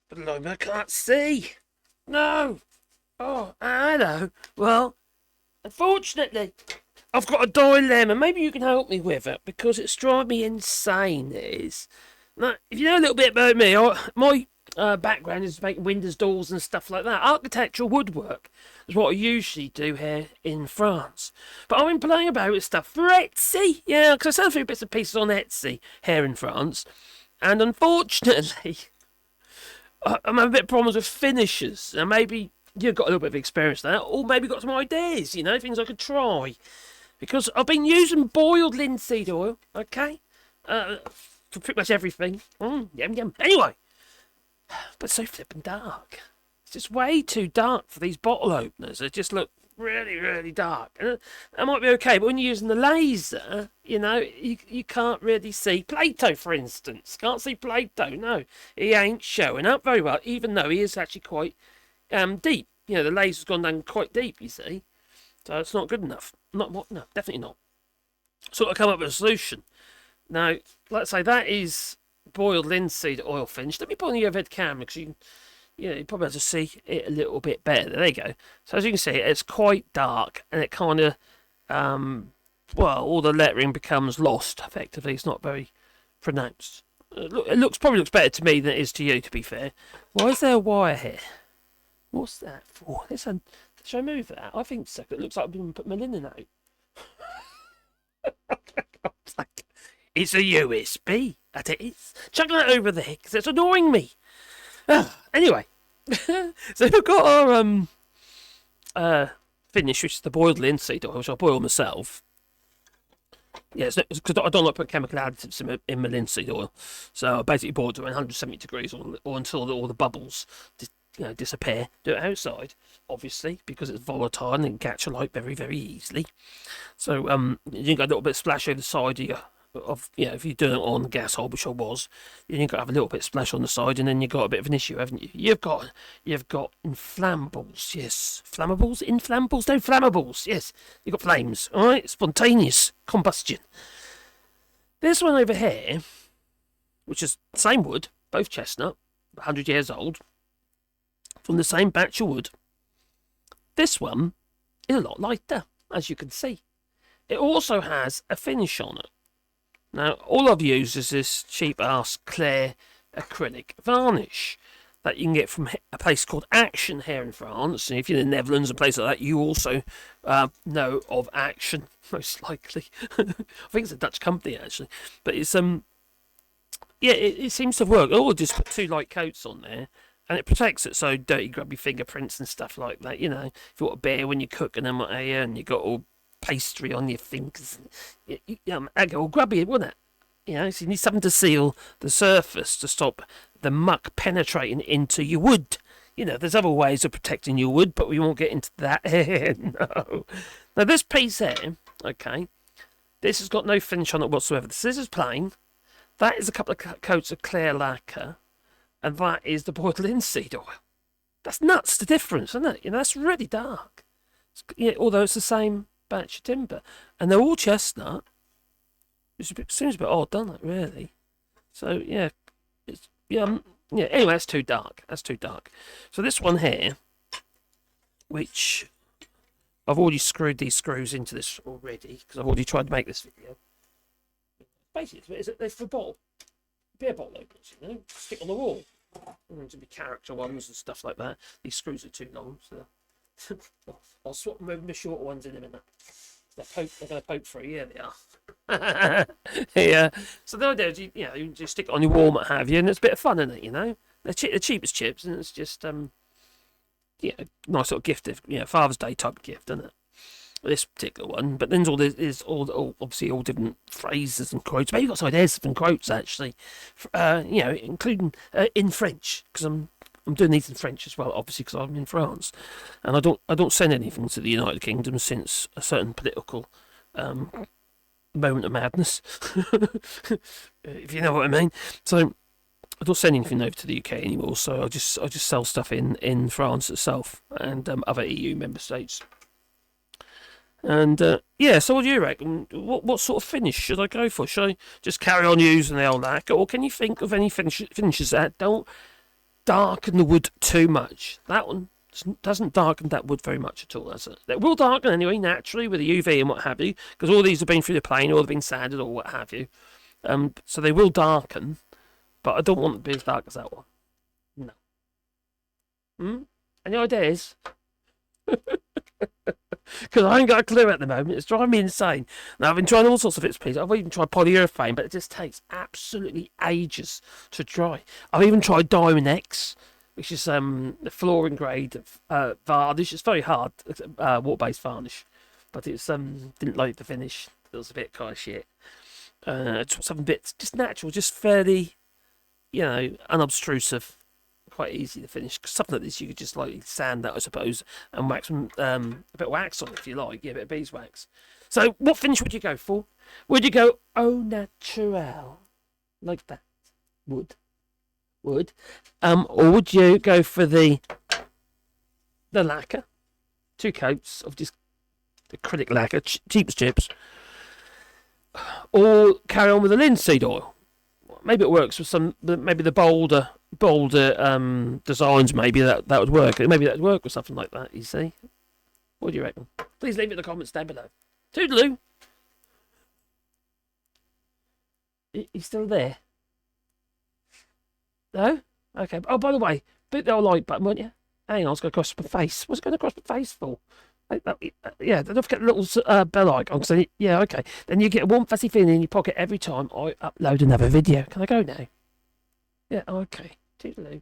But I can't see. No. Oh, I know. Well, unfortunately, I've got a dilemma. Maybe you can help me with it because it's driving me insane. It is. Now, if you know a little bit about me, my background is making windows, doors, and stuff like that. Architectural woodwork is what I usually do here in France. But I've been playing about with stuff for Etsy. Yeah, because I sell a few bits and pieces on Etsy here in France. And unfortunately, I'm having a bit of problems with finishes. And maybe you've got a little bit of experience there, or maybe got some ideas, things I could try. Because I've been using boiled linseed oil, okay? For pretty much everything. Yum, yum. Anyway, but it's so flippin' dark. It's just way too dark for these bottle openers. They just look really, really dark. And that might be okay, but when you're using the laser, you can't really see Plato, for instance. Can't see Plato, no. He ain't showing up very well, even though he is actually quite deep. The laser's gone down quite deep, you see. So it's not good enough. No, definitely not. So I come up with a solution. Now, let's say that is boiled linseed oil finish. Let me put on the overhead camera because you probably have to see it a little bit better. There you go. So as you can see, it's quite dark and it kind of, all the lettering becomes lost. Effectively, it's not very pronounced. It probably looks better to me than it is to you. To be fair, why is there a wire here? What's that for? Should I move that? I think so. It looks like I've been put my linen out. It's a USB. That it is. Chuck that over there because it's annoying me. Anyway, so we've got our finish, which is the boiled linseed oil, which I boil myself. Yeah, because I don't like putting chemical additives in my linseed oil. So I basically boil it to 170 degrees or until all the bubbles disappear. Do it outside, obviously, because it's volatile and it can catch a light very, very easily. So you got a little bit of splash over the side if you're doing it on the gas hob, which I was, you've got to have a little bit of splash on the side, and then you've got a bit of an issue, haven't you? You've got inflammables, yes, inflammables, no flammables, yes. You've got flames, all right, spontaneous combustion. This one over here, which is the same wood, both chestnut, 100 years old, from the same batch of wood. This one is a lot lighter, as you can see. It also has a finish on it. Now, all I've used is this cheap-ass clear acrylic varnish that you can get from a place called Action here in France. And if you're in the Netherlands, a place like that, you also know of Action, most likely. I think it's a Dutch company, actually. But it's, it seems to work. I'll just put 2 light coats on there. And it protects it so dirty, grubby fingerprints and stuff like that. If you want a bear when you're cooking them, and you got all pastry on your fingers, that'd go all grubby, wouldn't it? So you need something to seal the surface to stop the muck penetrating into your wood. There's other ways of protecting your wood, but we won't get into that. No. Now this piece here, okay, this has got no finish on it whatsoever. This is plain. That is a couple of coats of clear lacquer. And that is the boiled linseed oil. That's nuts, the difference, isn't it? That's really dark. Although it's the same batch of timber. And they're all chestnut. Which seems a bit odd, doesn't it, really? So, yeah. Anyway, that's too dark. So this one here, which I've already screwed these screws into this already, because I've already tried to make this video. Basically, it's for beer bottle openers, stick on the wall. To be character ones and stuff like that. These screws are too long, so I'll swap them over my shorter ones in a minute. They're going to poke through. Yeah, they are. Yeah. So the idea is, you just stick it on your wall, what have you, and it's a bit of fun, isn't it? They're cheap as chips, and it's just nice sort of gift, Father's Day type gift, isn't it? This particular one, but then there's all obviously all different phrases and quotes. Maybe you've got some ideas and quotes actually, including in French, because I'm doing these in French as well, obviously because I'm in France, and I don't send anything to the United Kingdom since a certain political moment of madness, if you know what I mean. So I don't send anything over to the UK anymore. So I just sell stuff in France itself and other EU member states. And so what do you reckon? What sort of finish should I go for? Should I just carry on using the old lacquer, or can you think of any finishes that don't darken the wood too much. That one doesn't darken that wood very much at all, does it? It will darken anyway, naturally, with the UV and what have you, because all these have been through the plane, or they've been sanded, or what have you. So they will darken, but I don't want it to be as dark as that one. No. Any ideas? Because I ain't got a clue at the moment. It's driving me insane. Now, I've been trying all sorts of bits and pieces. I've even tried polyurethane, but it just takes absolutely ages to dry. I've even tried Diamond X, which is the flooring grade varnish. It's very hard, water-based varnish, but it's didn't like the finish. It was a bit kind of shit. Something bit just natural, just fairly, unobtrusive. Quite easy to finish. Something like this you could just like sand that, I suppose, and wax a bit of wax on it if you like. Yeah, a bit of beeswax. So what finish would you go for? Would you go au naturel like that? Wood. Or would you go for the lacquer? 2 coats of just acrylic lacquer, cheap as chips. Or carry on with the linseed oil. Maybe it works with maybe the bolder designs. Maybe that would work. Maybe that would work with something like that. You see? What do you reckon? Please leave it in the comments down below. Toodaloo. He's still there? No? Okay. Oh, by the way, hit the like button, won't you? Hang on, I was going to cross my face. What's it going to cross my face for? Yeah, don't forget the little bell icon. So, yeah, okay. Then you get a warm, fuzzy feeling in your pocket every time I upload another video. Can I go now? Yeah, okay. Toodaloo.